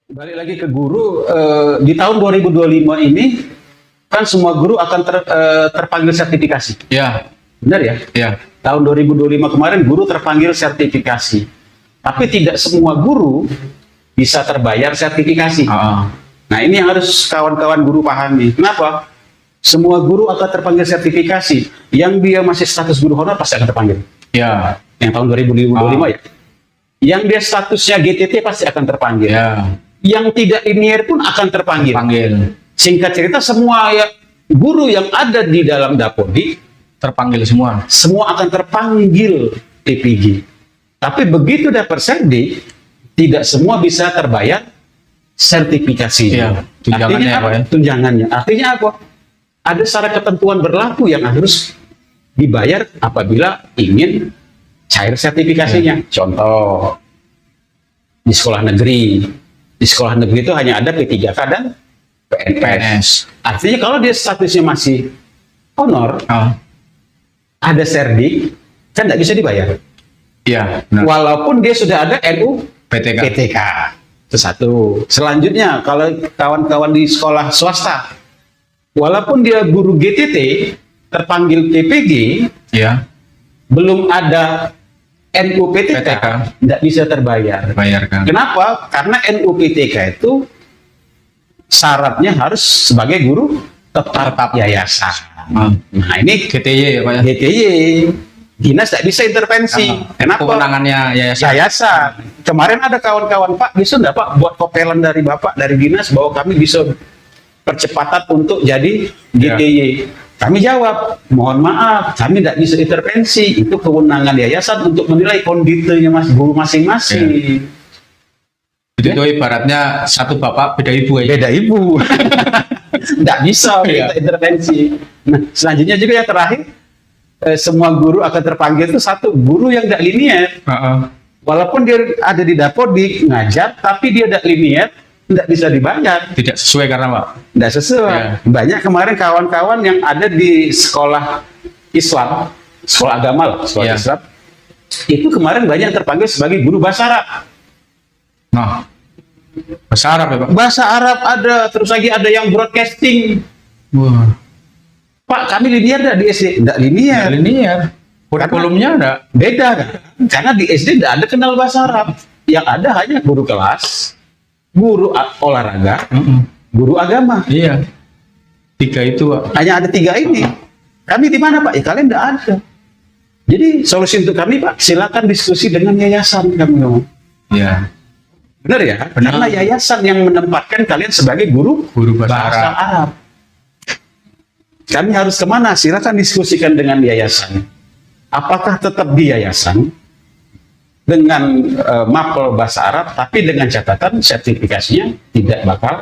Balik lagi ke guru, di tahun 2025 ini kan semua guru akan terpanggil sertifikasi. Ya, Benar ya? ya, Tahun 2025 kemarin guru terpanggil sertifikasi. Tapi tidak semua guru bisa terbayar sertifikasi. Nah, ini yang harus kawan-kawan guru pahami. Kenapa? Semua guru akan terpanggil sertifikasi. Yang dia masih status guru honor pasti akan terpanggil. ya, Yang tahun 2025 ya. Yang dia statusnya GTT pasti akan terpanggil. ya, Yang tidak linear pun akan terpanggil. panggil, Singkat cerita, semua ya, guru yang ada di dalam Dapodik terpanggil semua. semua akan terpanggil TPG. Tapi begitu dapat serdi, tidak semua bisa terbayar sertifikasi. Iya, tunjangannya Artinya apa ya? Tunjangannya. Artinya apa? Ada syarat ketentuan berlaku yang harus dibayar apabila ingin cair sertifikasinya. Contoh, di sekolah negeri. Di sekolah negeri itu hanya ada P3K dan PNS. PNS. Artinya kalau dia statusnya masih honor, Ah, ada serdi, kan tidak bisa dibayar. iya, benar. Walaupun dia sudah ada NU PTK. PTK. Itu satu. Selanjutnya, kalau kawan-kawan di sekolah swasta, walaupun dia guru GTT, terpanggil TPG, Ya, belum ada NU PTK, PTK. tidak bisa terbayar. bayarkan. Kenapa? Karena NU PTK itu syaratnya harus sebagai guru tetap yayasan. Ah, Nah, ini GTY ya Pak ya. GTY, dinas tidak bisa intervensi. Kenapa? Kewenangannya yayasan. Yayasan. Kemarin ada kawan-kawan, Pak, bisa enggak Pak buat kopelan dari Bapak dari dinas bahwa kami bisa percepatan untuk jadi GTY. Kami jawab, mohon maaf, kami tidak bisa intervensi. Itu kewenangan yayasan untuk menilai kondisinya mas guru masing-masing. Jadi itu ibaratnya satu bapak beda ibu ya. Beda ibu. Tidak bisa Iya. kita intervensi. Nah, selanjutnya juga yang terakhir, semua guru akan terpanggil itu satu, guru yang tidak linear. Heeh. Walaupun dia ada di Dapodik ngajar, tapi dia tidak linear, tidak bisa dibayar, Tidak sesuai karena Pak. tidak sesuai. Ya. Banyak kemarin kawan-kawan yang ada di sekolah Islam, sekolah agama lah, sekolah Ya. Islam, itu kemarin banyak yang terpanggil sebagai guru bahasa Arab. Nah, bahasa Arab ya Pak. Bahasa Arab ada, terus lagi ada yang broadcasting. Wah, Pak, kami linear tidak di SD? Tidak linear. linear. Kurikulumnya ada. Beda kan? Karena di SD tidak ada kenal bahasa Arab. Yang ada hanya guru kelas, guru olahraga, guru agama. Iya. Tiga itu Pak. Hanya ada tiga ini. Kami di mana Pak? Ya kalian tidak ada. Jadi solusi untuk kami Pak, silakan diskusi dengan yayasan kami ngomong. Iya. Benar ya? Benar. Karena yayasan yang menempatkan kalian sebagai guru Guru bahasa Arab. Kami harus kemana? Silakan diskusikan dengan yayasan. Apakah tetap di yayasan dengan mapel bahasa Arab, tapi dengan catatan sertifikasinya tidak bakal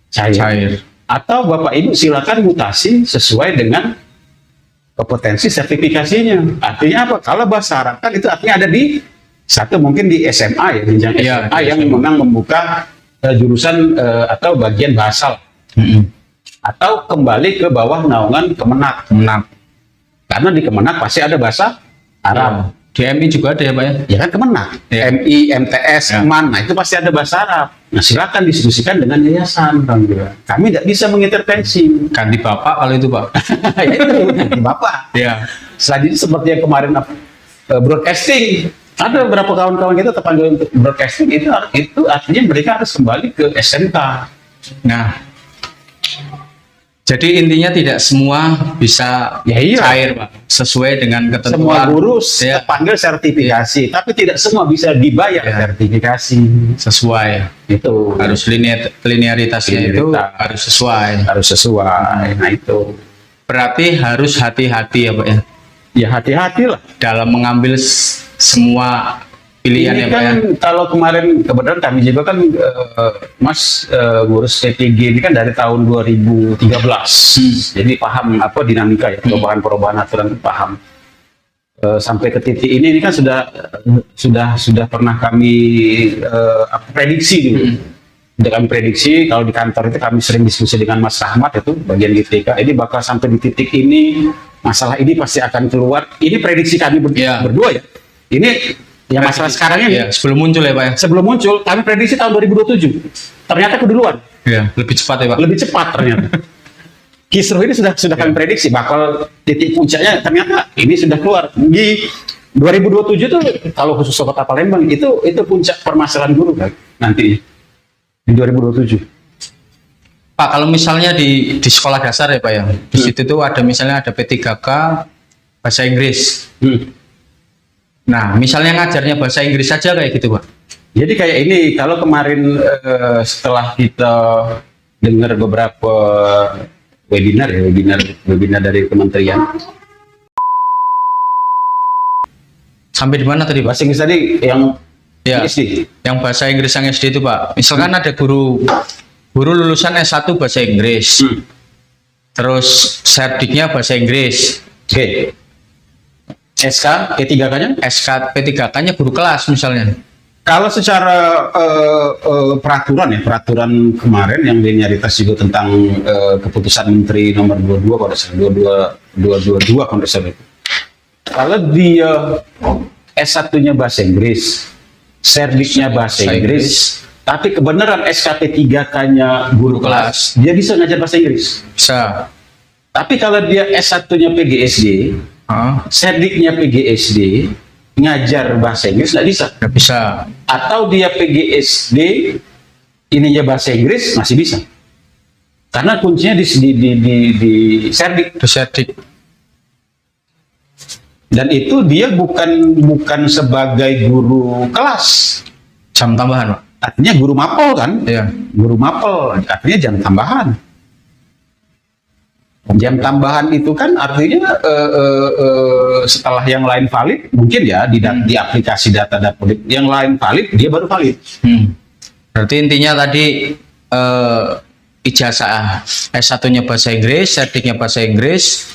cair. Cair. Atau Bapak Ibu silakan mutasi sesuai dengan kompetensi sertifikasinya. Artinya apa? Kalau bahasa Arab kan itu artinya ada di satu mungkin di SMA ya, jenjang Iya, SMA di yang SMA. memang membuka jurusan atau bagian bahasa, atau kembali ke bawah naungan Kemenak. Kemenang. Karena di Kemenak pasti ada bahasa Arab. DMI juga ada ya Pak ya. Ya kan Kemenak, Ya. MI, MTS, Ya. MAN, nah itu pasti ada bahasa Arab. Nah silakan diskusikan dengan yayasan, Bang Dira. Kami tidak bisa mengintervensi. Ganti bapak kalau itu Pak. Ya itu nanti Bapak. Iya. Selanjutnya seperti yang kemarin broadcasting, ada beberapa kawan-kawan kita terpanggil untuk broadcasting, itu artinya mereka harus kembali ke SMK. Nah, jadi intinya tidak semua bisa Ya iya. cair Pak, sesuai dengan Semua ketentuan. guru Ya, terpanggil sertifikasi, tapi tidak semua bisa dibayar Ya. sertifikasi. sesuai. Itu Harus linearitasnya itu Linearitas. harus sesuai. harus sesuai. Nah itu Berarti harus hati-hati ya Pak ya, ya hati-hatilah. dalam mengambil semua pilihan Ini ya Pak kan ya. kalau kemarin kebetulan kami juga kan Mas ngurus TPG ini kan dari tahun 2013. Jadi paham apa dinamika ya, perubahan-perubahan aturan itu paham. Sampai ke titik ini kan sudah pernah kami prediksi dulu. Sudah kami prediksi kalau di kantor itu kami sering diskusi dengan Mas Rahmat itu bagian GTK. Ini bakal sampai di titik ini, masalah ini pasti akan keluar. Ini prediksi kami Iya. berdua ya. Ini Yang masalah sekarang ini Iya, sebelum muncul ya Pak ya. sebelum muncul, kami prediksi tahun 2027. Ternyata keduluan, Iya, lebih cepat ya Pak. lebih cepat ternyata. Kisruh ini sudah kami prediksi bakal titik puncaknya, ternyata ini sudah keluar di 2027 tuh. Kalau khusus Kota Palembang itu puncak permasalahan guru kan nanti di 2027. Pak, kalau misalnya di sekolah dasar ya Pak ya, di situ tuh ada misalnya ada P3K bahasa Inggris. Nah, misalnya ngajarnya bahasa Inggris saja kayak gitu Pak. Jadi kayak ini, kalau kemarin setelah kita dengar beberapa webinar dari kementerian, Sampai di mana tadi Pak? bahasa Inggris tadi yang Ya, SD. yang bahasa Inggris yang SD itu Pak. Misalkan ada guru lulusan S1 bahasa Inggris. Terus serdiknya bahasa Inggris. Oke. SK P3K-nya? SK P3K-nya guru kelas misalnya. Kalau secara peraturan kemarin yang linearitas juga tentang keputusan Menteri nomor 22 kalau salah 222 kalau salah itu. Kalau dia S1-nya bahasa Inggris, serdiknya bahasa Inggris, tapi kebenaran SKP 3K-nya guru kelas, dia bisa ngajar bahasa Inggris. Bisa. Tapi kalau dia S1-nya PGSD, serdiknya PGSD, ngajar bahasa Inggris nggak bisa. Nggak bisa. Atau dia PGSD, ininya bahasa Inggris masih bisa. Karena kuncinya di serdik. Itu serdik. Dan itu dia bukan sebagai guru kelas. Jam tambahan Pak. Artinya guru mapel kan? Iya. Guru mapel, artinya jam tambahan. Jam tambahan itu kan artinya setelah yang lain valid, mungkin ya di aplikasi data yang lain valid, dia baru valid. Berarti intinya tadi ijazah S1-nya bahasa Inggris, serdiknya bahasa Inggris,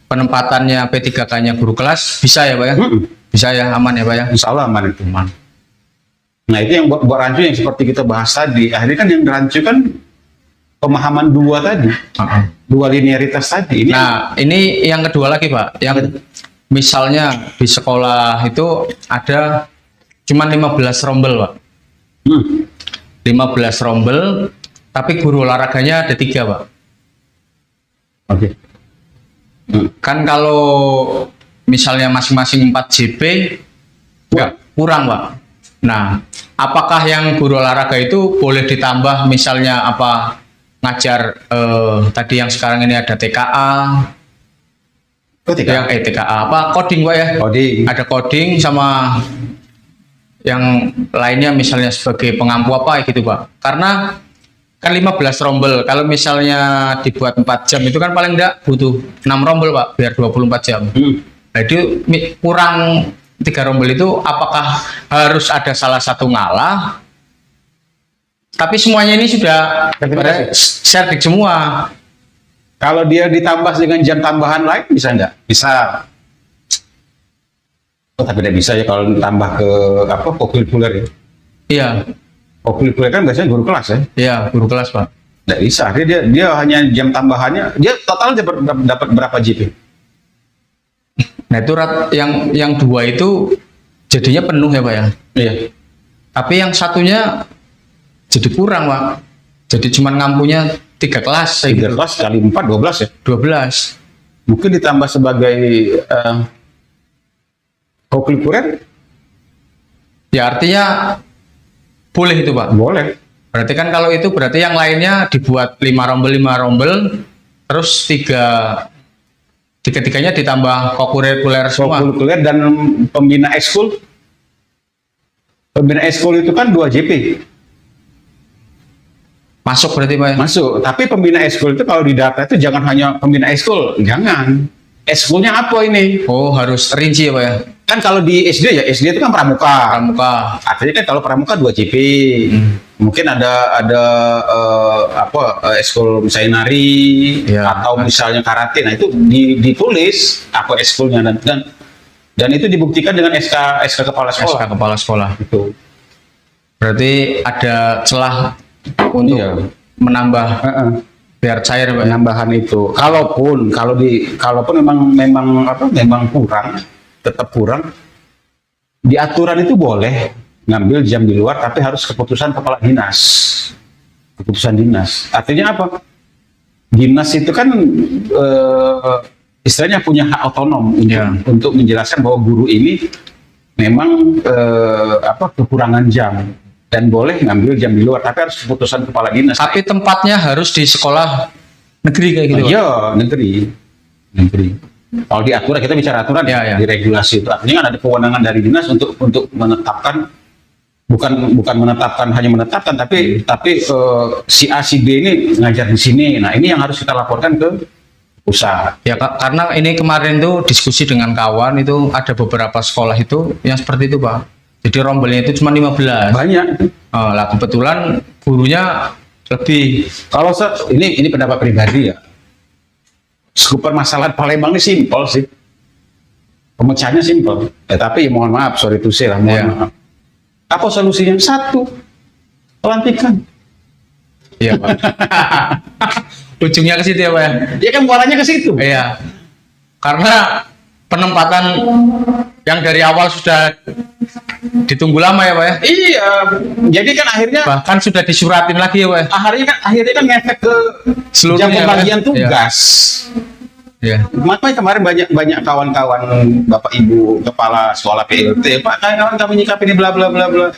penempatannya P3K-nya guru kelas, bisa ya Pak ya? Bisa ya, aman ya Pak ya? Insya Allah aman itu. Nah itu yang buat rancu yang seperti kita bahas tadi. Akhirnya kan yang rancu kan pemahaman dua tadi, dua linearitas tadi. Ini yang kedua lagi Pak, yang misalnya di sekolah itu ada cuma 15 rombel Pak. 15 rombel, tapi guru olahraganya ada 3 Pak. Oke. Kan kalau misalnya masing-masing 4 JP nggak kurang Pak. Nah, apakah yang guru olahraga itu boleh ditambah misalnya apa ngajar tadi yang sekarang ini ada TKA, yang TKA apa coding Pak ya? Coding. Ada coding sama yang lainnya misalnya sebagai pengampu apa gitu Pak. Karena kan 15 rombel, kalau misalnya dibuat 4 jam itu kan paling enggak butuh 6 rombel Pak, biar 24 jam. Jadi kurang 3 rombel itu apakah harus ada salah satu ngalah? Tapi semuanya ini sudah serdik semua. Kalau dia ditambah dengan jam tambahan lain bisa nggak? Bisa. Oh, tapi tidak bisa ya kalau ditambah ke apa kokurikuler ya? Iya. Kokurikuler kan biasanya guru kelas ya? Iya, guru kelas Pak. Tidak bisa. Akhirnya dia hanya jam tambahannya. Dia total dapat berapa JP? Nah itu yang 2 itu jadinya penuh ya Pak ya? Iya. Tapi yang satunya jadi kurang Pak. Jadi cuma ngampunya 3 kelas. 3 kelas kali 4, 12 ya? 12. Mungkin ditambah sebagai kokurikuler? Ya artinya boleh itu Pak? Boleh. Berarti kan kalau itu berarti yang lainnya dibuat 5 rombel, terus 3-tiganya ditambah kokurikuler semua. Kokurikuler dan pembina ekskul. Pembina ekskul itu kan 2 JP. Masuk berarti Pak ya? Masuk. Tapi pembina ekskul itu kalau di data itu jangan hanya pembina ekskul. Jangan. Ekskulnya apa ini? Oh harus rinci ya Pak ya? Kan kalau di SD ya, SD itu kan pramuka. Pramuka. Artinya kan kalau pramuka 2 JP. Mungkin ada ekskul misalnya nari Ya, atau misalnya karate. Nah itu ditulis apa ekskulnya dan itu dibuktikan dengan SK kepala sekolah. SK kepala sekolah. Itu. Berarti ada celah untuk menambah biar cair Pak. Penambahan itu. Kalaupun memang kurang, tetap kurang. di aturan itu boleh ngambil jam di luar, tapi harus keputusan kepala dinas. Keputusan dinas. Artinya apa? Dinas itu kan istilahnya punya hak otonom untuk menjelaskan bahwa guru ini memang kekurangan jam dan boleh ngambil jam di luar, tapi harus keputusan kepala dinas. Tapi tempatnya harus di sekolah negeri kayak gitu. Iya, negeri. Kalau di aturan, kita bicara aturan di regulasi itu artinya kan ada kewenangan dari dinas untuk menetapkan, bukan menetapkan, hanya menetapkan, tapi si A si B ini ngajar di sini. Nah, ini yang harus kita laporkan ke pusat. Ya, karena ini kemarin tuh diskusi dengan kawan itu ada beberapa sekolah itu yang seperti itu, Pak. Jadi rombelnya itu cuma 15. Banyak. Lah kebetulan gurunya lebih. Kalau ini pendapat pribadi ya. Skup permasalahan Palembang ini simpel sih. Pemecahannya simpel. Tapi mohon maaf, sorry to say lah, mohon maaf. Apa solusinya? Satu, pelantikan. Iya, Pak. Ujungnya ke situ ya, Pak ya? Ya kan muaranya ke situ. Iya. Karena penempatan yang dari awal sudah ditunggu lama ya, Pak ya? Iya. Jadi kan akhirnya bahkan sudah disuratin lagi ya, Pak ya? Akhirnya kan ngefek ke seluruh jam pembagian tugas. Iya. Makanya kemarin banyak kawan-kawan Bapak Ibu kepala sekolah PLT, Pak, kawan kami nyikapi ini bla bla bla bla.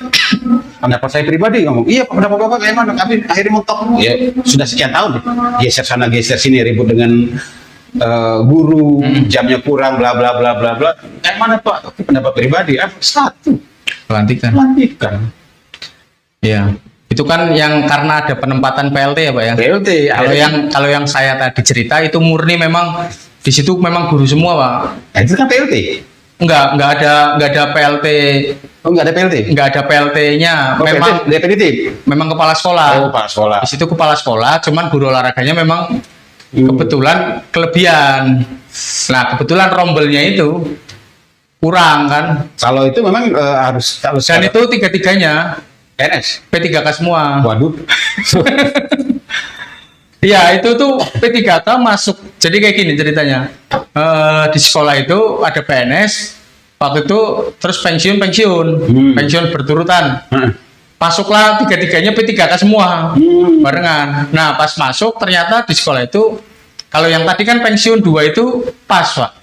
Pendapat saya pribadi ngomong, iya Pak, pendapat Bapak kayak mana? Tapi akhirnya mentok. Ya sudah sekian tahun geser sana geser sini, ribut dengan guru, jamnya kurang bla bla bla bla bla. Kayak mana Pak? Pendapat pribadi, satu, pelantikan. Iya. Itu kan yang karena ada penempatan PLT ya, Pak ya. PLT. Kalau yang saya tadi cerita itu murni memang di situ memang guru semua, Pak. Itu kan PLT. Enggak ada PLT. Oh, enggak ada PLT. Enggak ada PLT-nya. Memang definitif. Memang kepala sekolah. Oh, kepala sekolah. Di situ kepala sekolah, cuman guru olahraganya memang kebetulan kelebihan. Nah, kebetulan rombelnya itu kurang kan. Kalau itu memang harus dan itu tiga-tiganya PNS, P3K semua. Waduh. Iya, itu tuh P3K masuk. Jadi kayak gini ceritanya. Di sekolah itu ada PNS, waktu itu terus pensiun berturutan. Masuklah tiga-tiganya P3K semua, barengan. Nah, pas masuk ternyata di sekolah itu, kalau yang tadi kan pensiun 2 itu pas, Pak.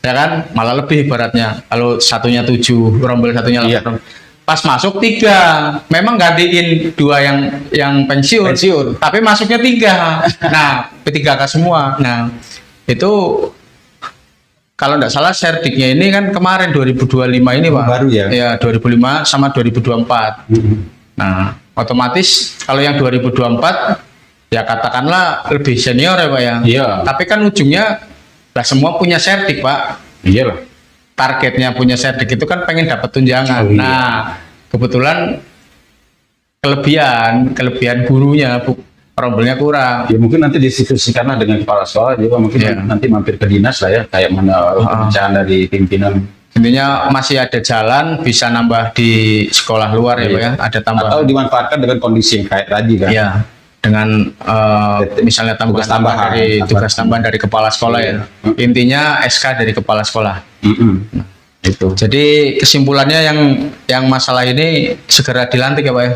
Ya kan, malah lebih ibaratnya. Kalau satunya 7, rombel satunya 8. Pas masuk 3, memang gantiin 2 yang pensiun, tapi masuknya 3. Nah, P3K semua. Nah, itu kalau nggak salah serdiknya ini kan kemarin 2025 ini, Pak. Baru ya? Ya, 2005 sama 2024. Nah, otomatis kalau yang 2024 ya katakanlah lebih senior ya, Pak ya. Iya. Tapi kan ujungnya lah semua punya serdik, Pak. Iyalah. Targetnya punya serdik itu kan pengen dapat tunjangan. Oh, iya. Nah, kebetulan kelebihan gurunya, rombelnya kurang. Ya mungkin nanti diskusikanlah dengan kepala sekolah juga, mungkin nanti mampir ke dinas lah ya, kayak mana pembicaraan dari pimpinan. Intinya masih ada jalan, bisa nambah di sekolah luar ya, Pak ya, ada tambahan. Atau dimanfaatkan dengan kondisi yang kayak tadi kan. Iya. Dengan misalnya tambahan dari tugas tambahan dari kepala sekolah ya. Intinya SK dari kepala sekolah. Nah, itu. Jadi kesimpulannya yang masalah ini segera dilantik ya, Pak ya.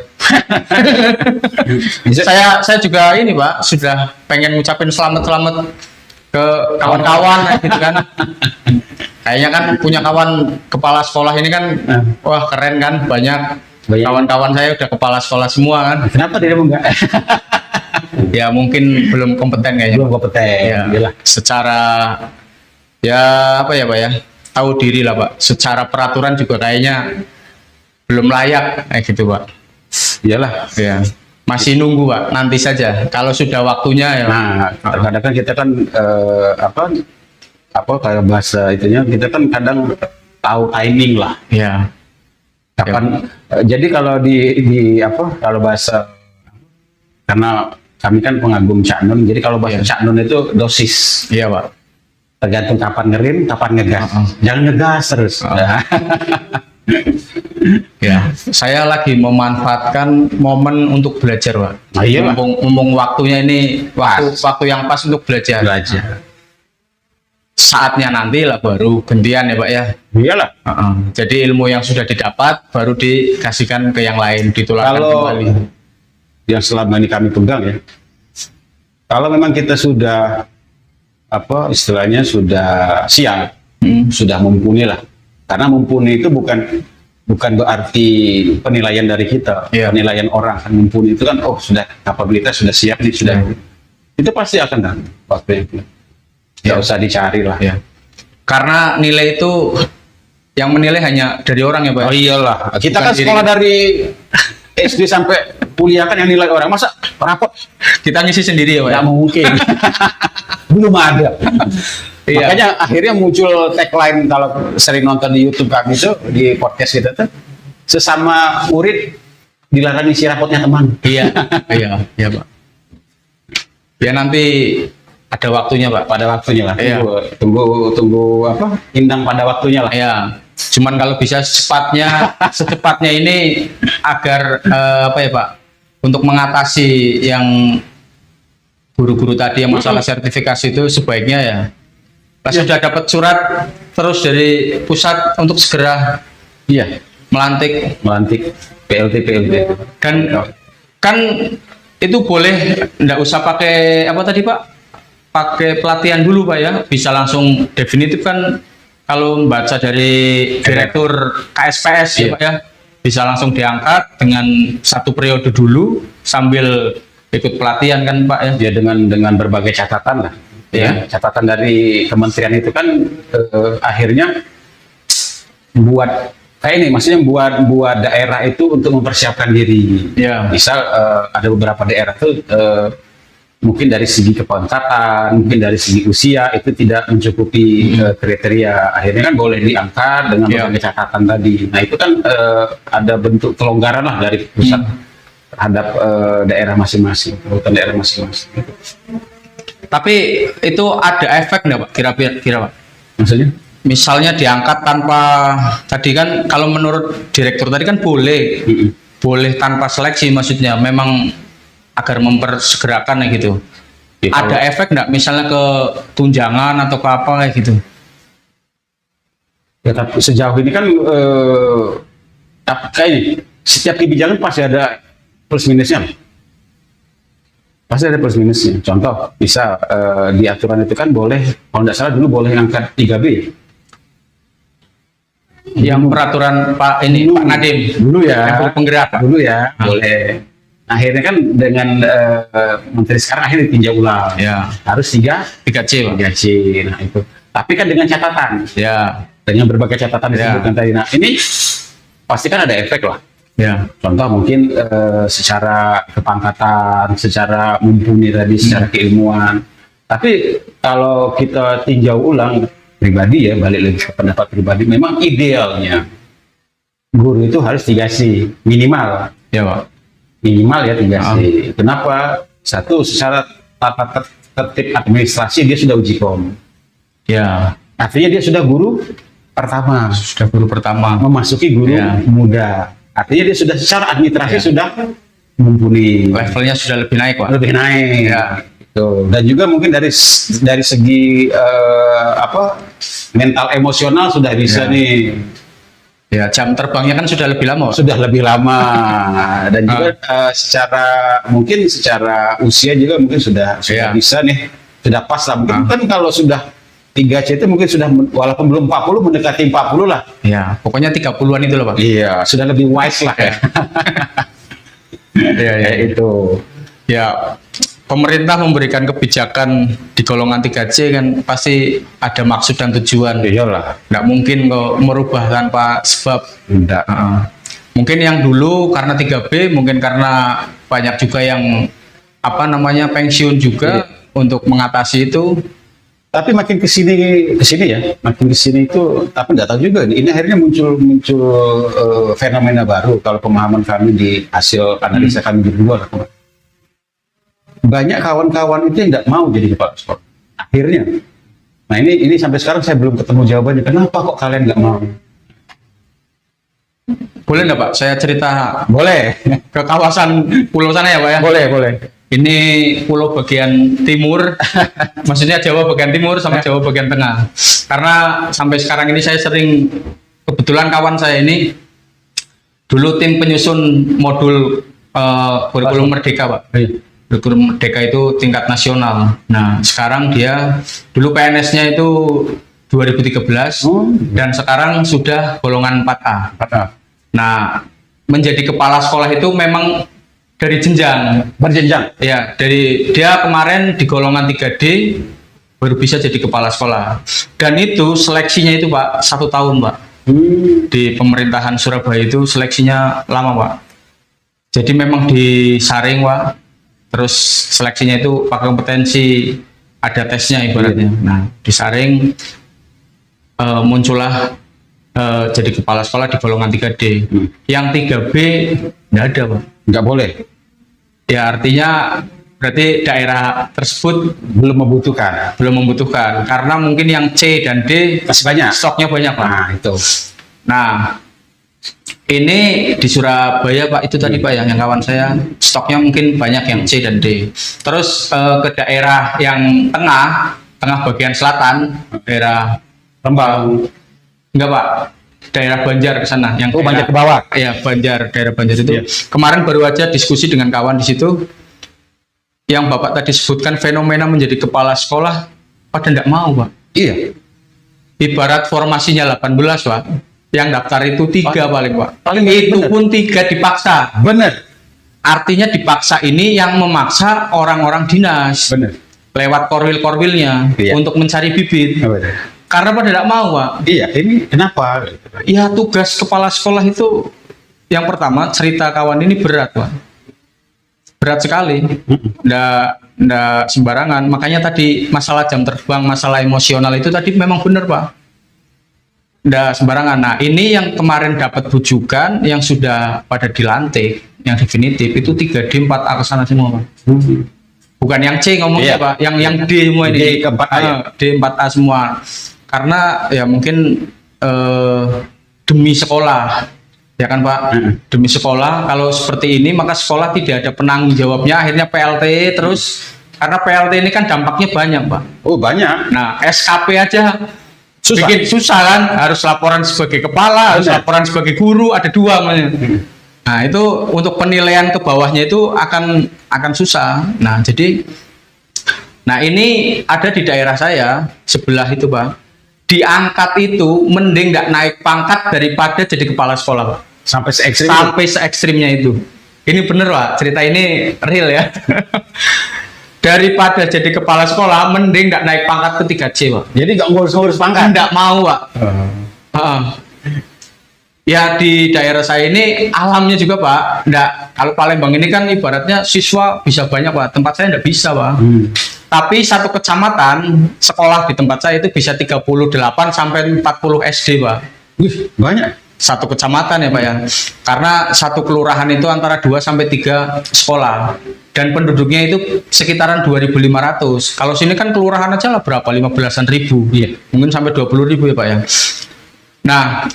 saya juga ini, Pak, sudah pengen ngucapin selamat ke kawan-kawan gitu kan. Kayaknya kan punya kawan kepala sekolah ini kan wah keren kan, banyak kawan-kawan saya udah kepala sekolah semua kan. Kenapa dia enggak? Ya mungkin belum kompeten kayaknya. Belum kompeten. Ya, secara ya apa ya, Pak ya? Tahu diri lah, Pak. Secara peraturan juga kayaknya belum layak kayak gitu, Pak. Iyalah, ya. Masih nunggu, Pak. Nanti saja. Kalau sudah waktunya ya. Nah, kadang-kadang kita kan apa kayak bahasa itunya, kita kan kadang tahu timing lah. Ya. Kapan? Ya. Jadi kalau di apa? Kalau bahasa, karena kami kan pengagum Cak Nun, jadi kalau bahasa Cak Nun itu dosis. Iya, Pak. Tergantung kapan ngerem, kapan ngegas. Jangan ngegas terus. Ya, saya lagi memanfaatkan momen untuk belajar, Pak. Nah, iya, mumpung waktunya ini waktu yang pas untuk belajar. saatnya nanti lah baru gantian ya Pak ya. Iyalah. Jadi ilmu yang sudah didapat baru dikasihkan ke yang lain, ditularkan Kalau kembali. yang selama ini kami pegang ya, kalau memang kita sudah apa istilahnya sudah siap, sudah mumpuni lah. Karena mumpuni itu bukan berarti penilaian dari kita, Iya. penilaian orang. Kan mumpuni itu kan oh sudah kapabilitas sudah siap nih sudah. Itu pasti akan datang waktu itu. Nggak usah dicari lah. Ya. Karena nilai itu yang menilai hanya dari orang ya Pak. Oh iyalah, kita Bukan kan diri sekolah kita. dari SD sampai kuliah kan yang nilai orang, masa rapot Kita ngisi sendiri ya Pak. nggak mungkin. Belum ada. Iya. Makanya akhirnya muncul tagline kalau sering nonton di YouTube kami itu di podcast kita tuh, sesama murid dilarang isi rapotnya teman. Iya, iya Pak. Ya nanti ada waktunya Pak. Pada waktunya lah. Iya. Tunggu apa? Indang pada waktunya lah. Ya, cuman kalau bisa secepatnya ini agar apa ya Pak, untuk mengatasi yang guru-guru tadi yang masalah sertifikasi itu sebaiknya ya, pas sudah dapat surat terus dari pusat untuk segera Iya. melantik PLT. dan kan itu boleh nggak usah pakai apa tadi Pak, pakai pelatihan dulu Pak ya, bisa langsung definitif kan. Kalau membaca dari direktur KSPS ya Iya. Pak ya, bisa langsung diangkat dengan satu periode dulu sambil ikut pelatihan kan Pak ya. Ya dengan berbagai catatan lah. Ya, catatan dari kementerian itu kan akhirnya buat kayak ini, maksudnya buat daerah itu untuk mempersiapkan diri. Ya. Misal ada beberapa daerah tuh mungkin dari segi kepangkatan, mungkin dari segi usia itu tidak mencukupi kriteria. Akhirnya kan boleh diangkat dengan Ya. berbagai catatan tadi. Nah itu kan ada bentuk kelonggaran lah dari pusat terhadap daerah masing-masing, kebutuhan daerah masing-masing. Tapi itu ada efek nggak Pak? Kira-kira Pak? Maksudnya? Misalnya diangkat tanpa tadi kan kalau menurut direktur tadi kan boleh boleh tanpa seleksi, maksudnya memang agar mempersegerakan ya gitu. Ya, Ada efek nggak misalnya ke tunjangan atau ke apa kayak gitu? ya tapi sejauh ini kan kayaknya setiap kebijakan pasti ada plus minusnya. Pasti ada plus minusnya. Contoh, bisa di aturan itu kan boleh, kalau tidak salah dulu boleh angkat 3B. Yang peraturan Pak ini Pak Nadiem Dulu ya. Yang penggerak Pak. Dulu ya, boleh. Nah, akhirnya kan dengan menteri sekarang akhirnya ditinjau ulang. Ya. Harus 3C Pak. 3C. Nah, itu. Tapi kan dengan catatan. Ya. Dengan berbagai catatan Ya. disebutkan tadi. Nah, ini pasti kan ada efek lah. Ya. Contoh mungkin secara kepangkatan, secara mumpuni tadi, secara keilmuan. Tapi kalau kita tinjau ulang pribadi ya, balik lagi ke pendapat pribadi, memang idealnya guru itu harus 3C minimal. Ya Pak. Minimal ya 3C. Kenapa? Satu, secara tata tertib administrasi dia sudah uji kom. Ya. Artinya dia sudah guru pertama. Sudah guru pertama. Memasuki guru Ya. muda. Artinya dia sudah secara administrasi Ya. sudah mumpuni, Levelnya sudah lebih naik Pak. lebih naik. Ya. Gitu. Dan juga mungkin dari segi apa mental emosional sudah bisa Ya. nih, Ya, jam terbangnya kan sudah lebih lama Pak. sudah lebih lama. Dan juga mungkin secara usia juga mungkin sudah Ya. bisa nih, sudah pas lah. Mungkin kan kalau sudah 3C itu mungkin sudah walaupun belum 40 mendekati 40 lah. Ya, pokoknya 30-an itu loh Pak. Iya, sudah lebih wise lah ya. Iya, Kayak itu. Ya, pemerintah memberikan kebijakan di golongan 3C kan pasti ada maksud dan tujuan. Iyalah. Nggak mungkin kok merubah tanpa sebab. Enggak. Mungkin yang dulu karena 3B, mungkin karena banyak juga yang apa namanya pensiun juga untuk mengatasi itu. Tapi makin kesini ya, makin kesini itu, tapi nggak tahu juga. Ini akhirnya muncul fenomena baru. Kalau pemahaman kami di hasil analisa kami di luar, banyak kawan-kawan itu yang nggak mau jadi kepala sekolah. Akhirnya, nah ini sampai sekarang saya belum ketemu jawabannya. Kenapa kok kalian nggak mau? Boleh nggak Pak? Saya cerita Boleh, ke kawasan pulau sana ya Pak ya? boleh. Ini pulau bagian timur, maksudnya Jawa bagian timur sama Jawa bagian tengah. Karena sampai sekarang ini saya sering, kebetulan kawan saya ini dulu tim penyusun modul kurikulum Merdeka, Pak. Kurikulum Merdeka itu tingkat nasional. Nah, sekarang dia dulu PNS-nya itu 2013 dan sekarang sudah golongan 4A. 4A. Nah, menjadi kepala sekolah itu memang dari jenjang. Berjenjang. Ya, dari dia kemarin di golongan 3D baru bisa jadi kepala sekolah. Dan itu seleksinya itu Pak 1 tahun Pak. Di pemerintahan Surabaya itu seleksinya lama Pak. Jadi memang disaring Pak. Terus seleksinya itu pakai kompetensi, ada tesnya ibaratnya. Nah, disaring muncullah jadi kepala sekolah di golongan 3D. Yang 3B nggak ada Pak. Nggak boleh. Ya artinya berarti daerah tersebut Belum membutuhkan. karena mungkin yang C dan D Masih banyak. stoknya banyak Pak. Nah, itu. Nah, ini di Surabaya Pak itu tadi Pak yang kawan saya stoknya mungkin banyak yang C dan D. Terus ke daerah yang tengah bagian selatan, daerah Rembang. enggak Pak, daerah Banjar ke sana yang Banjar ke bawah. ya daerah Banjar itu. Iya. Kemarin baru aja diskusi dengan kawan di situ yang Bapak tadi sebutkan fenomena menjadi kepala sekolah pada enggak mau Pak. Iya. Ibarat formasinya 18 Pak, yang daftar itu 3 paling Pak. Paling itu bener. pun 3 dipaksa. Bener. Artinya dipaksa ini yang memaksa orang-orang dinas Bener. lewat korwil-korwilnya Iya. untuk mencari bibit. Bener. Karena pada tidak mau Pak. Iya, ini kenapa? Ya tugas kepala sekolah itu yang pertama cerita kawan ini berat Pak. Berat sekali. Nggak sembarangan. Makanya tadi masalah jam terbang, masalah emosional itu tadi memang benar Pak. Nggak sembarangan. Nah ini yang kemarin dapat rujukan yang sudah pada dilantik, yang definitif itu 3D 4A ke sana semua Pak. Bukan yang C ngomongnya Iya. Pak, yang D semua ini. D ke 4A ya? D 4A semua. Karena ya mungkin demi sekolah, ya kan Pak, demi sekolah. Kalau seperti ini maka sekolah tidak ada penanggung jawabnya. Akhirnya PLT terus, karena PLT ini kan dampaknya banyak Pak. Oh, banyak. Nah SKP aja Susah. bikin susah kan, harus laporan sebagai kepala, harus Benar. laporan sebagai guru, ada 2 namanya. Nah itu untuk penilaian ke bawahnya itu akan susah. Nah jadi, nah ini ada di daerah saya sebelah itu Pak. Diangkat itu mending nggak naik pangkat daripada jadi kepala sekolah Pak. Sampai se-ekstrim itu. Sampai se ekstrimnya itu. Ini bener Pak, cerita ini real ya. Daripada jadi kepala sekolah mending nggak naik pangkat ke 3C Pak. Jadi nggak ngurus-ngurus pangkat. Nggak mau Pak. Ya di daerah saya ini alamnya juga Pak. Nggak, kalau Palembang ini kan ibaratnya siswa bisa banyak Pak. Tempat saya nggak bisa Pak. Tapi satu kecamatan sekolah di tempat saya itu bisa 38 sampai 40 SD Pak. Wih, banyak. Satu kecamatan ya Pak ya. Karena satu kelurahan itu antara 2 sampai 3 sekolah. Dan penduduknya itu sekitaran 2.500. Kalau sini kan kelurahan aja lah berapa? 15-an ribu. Iya. Mungkin sampai 20.000 ya Pak ya. Nah,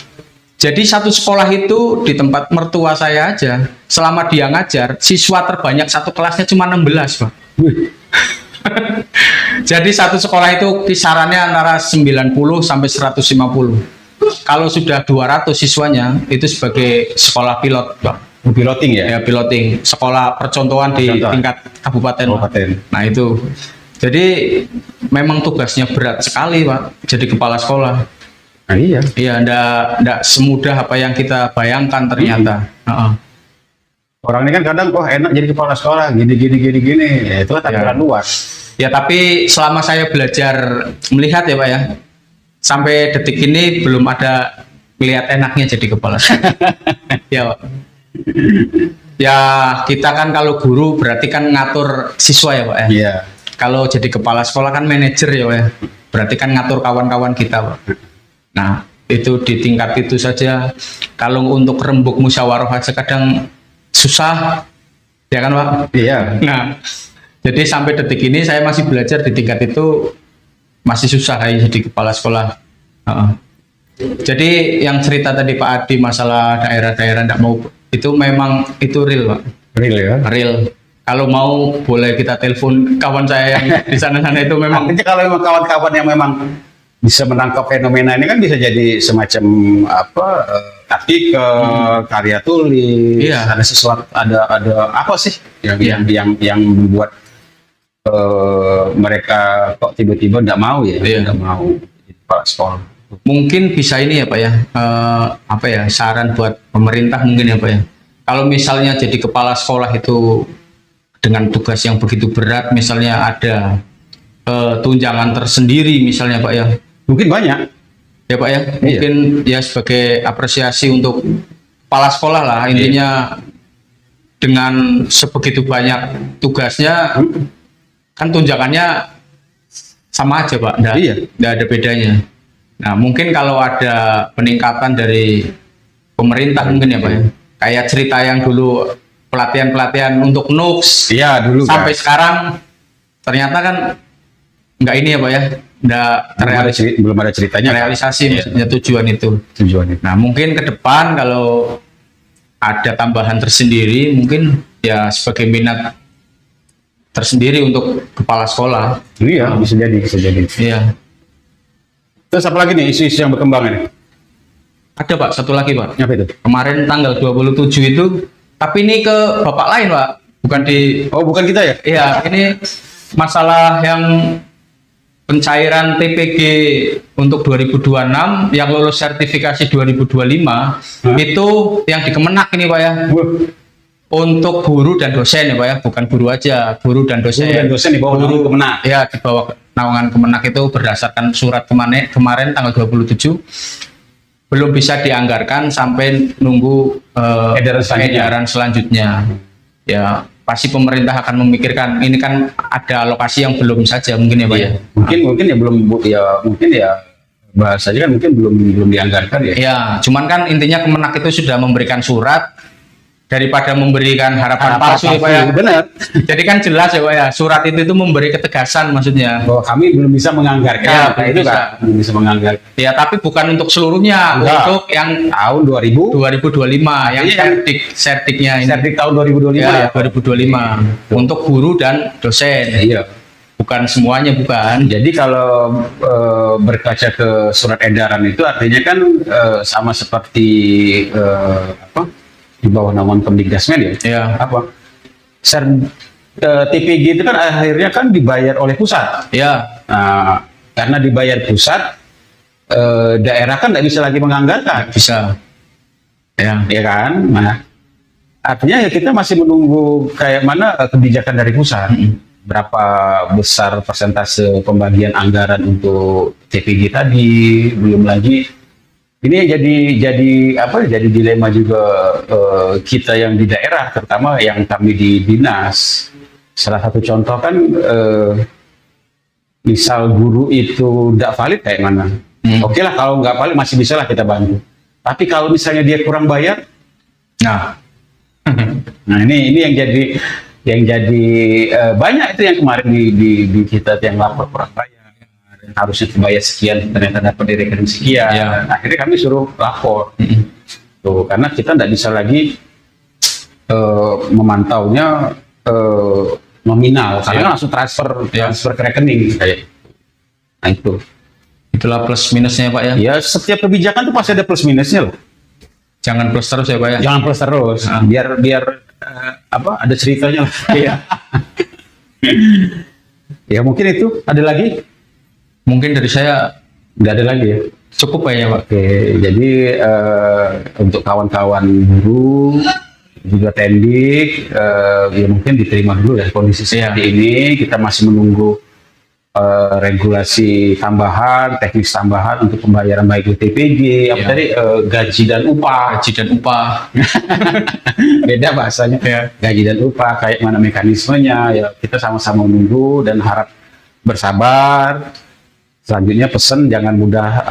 jadi satu sekolah itu di tempat mertua saya aja, selama dia ngajar, siswa terbanyak satu kelasnya cuma 16 Pak. Wih. Jadi satu sekolah itu kisarannya antara 90 sampai 150. Kalau sudah 200 siswanya itu sebagai sekolah pilot, Pak. Piloting ya? Ya, piloting, sekolah percontohan di Percontohan. tingkat kabupaten. Kabupaten. Nah, itu. Jadi memang tugasnya berat sekali, Pak, jadi kepala sekolah. Nah, iya. Iya, ndak semudah apa yang kita bayangkan ternyata. Heeh. Orang ini kan kadang enak jadi kepala sekolah gini. Ya, itu kan tampilan luar. Ya, tapi selama saya belajar melihat ya, Pak ya, sampai detik ini belum ada melihat enaknya jadi kepala sekolah. Ya, Pak. Ya, kita kan kalau guru berarti kan ngatur siswa ya, Pak ya. Iya. Kalau jadi kepala sekolah kan manajer ya, Pak ya. Berarti kan ngatur kawan-kawan kita, Pak. Nah, itu di tingkat itu saja. Kalau untuk rembuk musyawarah aja kadang susah, ya kan, Pak? Iya. Nah, jadi sampai detik ini saya masih belajar di tingkat itu masih susah ya jadi kepala sekolah. Heeh. Jadi yang cerita tadi Pak Adi masalah daerah-daerah tidak mau itu memang itu real Pak, Real ya? real. Kalau mau boleh kita telepon kawan saya yang di sana-sana itu memang Artinya kalau memang kawan-kawan yang memang bisa menangkap fenomena ini kan bisa jadi semacam artikel, karya tulis, Iya. ada sesuatu, ada apa sih yang Iya. yang membuat mereka kok tiba-tiba nggak mau ya, Iya. nggak mau jadi kepala sekolah. mungkin bisa ini ya Pak ya, apa ya, saran buat pemerintah mungkin ya Pak ya. Kalau misalnya jadi kepala sekolah itu dengan tugas yang begitu berat, misalnya ada tunjangan tersendiri misalnya Pak ya, Mungkin banyak. ya Pak ya, mungkin ya sebagai apresiasi untuk kepala sekolah lah intinya, dengan sebegitu banyak tugasnya kan tunjangannya sama aja Pak, nggak ada bedanya. Nah mungkin kalau ada peningkatan dari pemerintah mungkin ya Pak ya, kayak cerita yang dulu pelatihan untuk NUKS Iya dulu sampai kan. sekarang ternyata kan nggak ini ya Pak ya, nggak Belum ada ceritanya. terrealisasi Iya. maksudnya tujuan itu. Tujuannya. Nah mungkin ke depan kalau ada tambahan tersendiri mungkin ya sebagai minat tersendiri untuk kepala sekolah. Iya, bisa jadi, bisa jadi. Iya. Terus apa lagi nih isu-isu yang berkembang ini? Ada Pak, satu lagi Pak. Apa itu? Kemarin tanggal 27 itu, tapi ini ke Bapak lain Pak, bukan di. Oh, bukan kita ya? Iya, ini masalah yang pencairan TPG untuk 2026 yang lulus sertifikasi 2025 itu yang di Kemenak ini Pak ya, untuk guru dan dosen ya Pak ya, bukan guru aja, guru dan dosen. Guru dan dosen di bawah naungan Kemenak. Ya, di bawah naungan Kemenak itu berdasarkan surat kemarin tanggal 27 belum bisa dianggarkan sampai nunggu edaran selanjutnya. Ya, pasti pemerintah akan memikirkan, ini kan ada alokasi yang belum saja mungkin ya Pak ya. Mungkin ya belum mungkin ya bahasanya kan mungkin belum dianggarkan ya. Ya, cuman kan intinya Kemenak itu sudah memberikan surat, daripada memberikan harapan palsu ya Pak ya. Benar. Jadi kan jelas ya Pak ya, surat itu memberi ketegasan maksudnya. Bahwa kami belum bisa menganggarkan. Ya, Nah, itu bisa. kan belum bisa menganggarkan. Ya, tapi bukan untuk seluruhnya, Enggak. untuk yang Tahun 2000 2025 yang Iya. sertiknya ini. sertik tahun 2025 Ya, ya. 2025 untuk guru dan dosen. Iya. Bukan semuanya, bukan. Jadi kalau berkaca ke surat edaran itu artinya kan sama seperti di bawah naungan Kemdikdasmen ya. Ya. Apa? TPG itu kan akhirnya kan dibayar oleh pusat. Ya, Nah, karena dibayar pusat, daerah kan tidak bisa lagi menganggarkan, bisa. Ya. ya kan? Nah, artinya ya kita masih menunggu kayak mana kebijakan dari pusat. Berapa besar persentase pembagian anggaran untuk TPG tadi, belum lagi ini yang jadi dilema juga kita yang di daerah, terutama yang kami di dinas. Salah satu contoh kan misal guru itu tidak valid kayak mana. Oke lah, kalau nggak valid masih bisa lah kita bantu. Tapi kalau misalnya dia kurang bayar, Nah, nah ini yang jadi banyak itu yang kemarin di kita yang lapor kurang bayar. Harusnya dibayar sekian, ternyata dapat di rekening sekian. Ya. Akhirnya kami suruh lapor. Tuh, karena kita tidak bisa lagi memantaunya nominal, karena langsung transfer ke rekening kayak. Nah itu. itulah plus minusnya Pak ya. Ya setiap kebijakan tuh pasti ada plus minusnya loh. Jangan plus terus ya Pak ya. Jangan plus terus. Biar ada ceritanya lah. Iya. Ya mungkin itu ada lagi. Mungkin dari saya Nggak ada lagi ya. cukup ya Pak. Oke, jadi untuk kawan-kawan guru juga tendik, ya mungkin diterima dulu ya kondisi seperti ini. Kita masih menunggu regulasi tambahan, teknis tambahan untuk pembayaran baik TPG, apa tadi gaji dan upah. Gaji dan upah. Beda bahasanya. Ya. Gaji dan upah kayak mana mekanismenya. Ya kita sama-sama menunggu dan harap bersabar. Selanjutnya pesan jangan mudah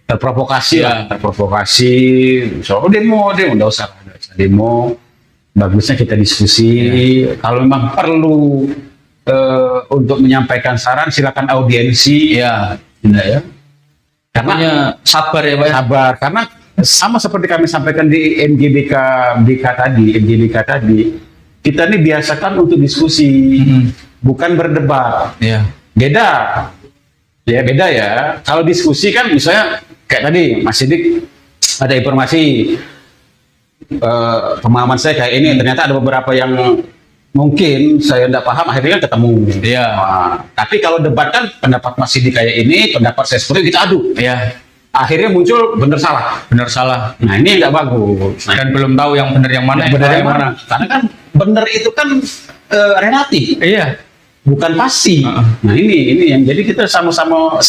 terprovokasi Ya. terprovokasi. Soal demo nggak usah demo. Bagusnya kita diskusi. Kalau memang perlu untuk menyampaikan saran, silakan audiensi. Iya. Ya. Karena sabar ya Pak ya. Sabar, karena sama seperti kami sampaikan di NGBK tadi, kita ini biasakan untuk diskusi, bukan berdebat. Iya. Beda. Ya beda ya. Kalau diskusi kan misalnya kayak tadi Mas Sidik ada informasi pemahaman saya kayak ini, ternyata ada beberapa yang mungkin saya tidak paham, akhirnya kan ketemu. Iya. Nah, tapi kalau debat kan pendapat Mas Sidik kayak ini, pendapat saya seperti itu, kita adu. Iya. Akhirnya muncul benar salah. Benar salah. Nah ini nggak bagus. Nah, Dan belum tahu yang benar yang mana, yang benar yang mana? Karena kan benar itu kan relatif, Iya. bukan pasti. Nah ini yang jadi kita sama-sama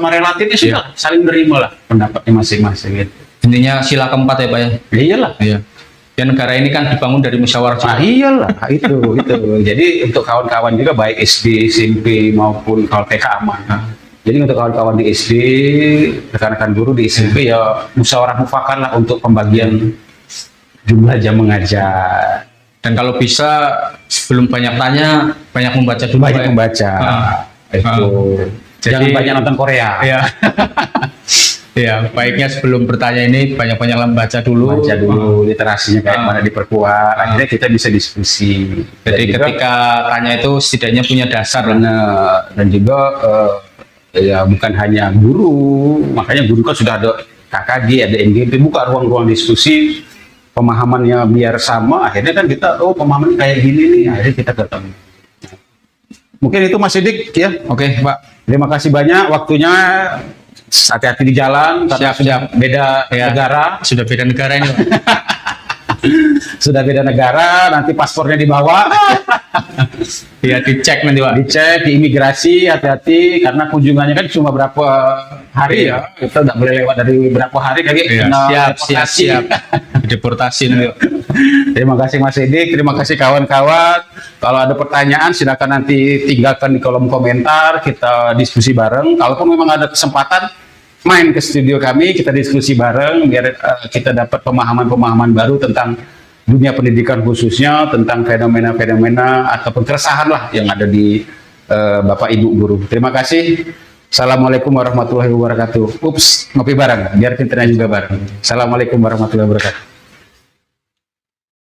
relatifnya sudah saling menerima lah pendapatnya masing-masing. Gitu. Intinya sila keempat ya Pak ya. Ya iyalah. Iya. Ya negara ini kan dibangun dari musyawarah. Nah, iyalah itu. Jadi untuk kawan-kawan juga baik SD, SMP maupun kalau TK aman. Jadi untuk kawan-kawan di SD, rekan-rekan guru di SMP ya musyawarah mufakat lah untuk pembagian jumlah jam mengajar. Dan kalau bisa sebelum banyak tanya, banyak membaca dulu. Banyak Pak, ya. membaca. Itu. Jangan Jadi- banyak nonton Korea. Iya. Iya, baiknya sebelum bertanya ini banyak-banyak membaca dulu. Baca dulu literasinya kayak mana diperkuat. Akhirnya kita bisa diskusi. Jadi Dan juga ketika tanya itu setidaknya punya dasar. benar. Dan juga ya bukan hanya guru, makanya guru kan sudah ada KKG, ada NGP, buka ruang-ruang diskusi, pemahamannya biar sama. Akhirnya kan kita, pemahaman kayak gini nih, akhirnya kita ketemu. Mungkin itu Mas Sidik ya. Oke, Pak. Terima kasih banyak waktunya. Hati-hati di jalan karena Siap, sudah beda Ya. negara. Sudah beda negara ini, Pak. Sudah beda negara, nanti paspornya dibawa. Iya, dicek nanti, Pak. Dicek di imigrasi, hati-hati karena kunjungannya kan cuma berapa hari ya, kita nggak boleh lewat dari berapa hari lagi. Iya, kena siap, deportasi. Deportasi nanti, Pak. Terima kasih Mas Sidik, terima kasih kawan-kawan. Kalau ada pertanyaan silakan nanti tinggalkan di kolom komentar, kita diskusi bareng. Kalaupun memang ada kesempatan main ke studio kami, kita diskusi bareng biar kita dapat pemahaman-pemahaman baru tentang dunia pendidikan khususnya, tentang fenomena-fenomena ataupun keresahan lah yang ada di Bapak Ibu guru. Terima kasih. Assalamualaikum warahmatullahi wabarakatuh. Ups, ngopi bareng, biar kita juga bareng. Assalamualaikum warahmatullahi wabarakatuh.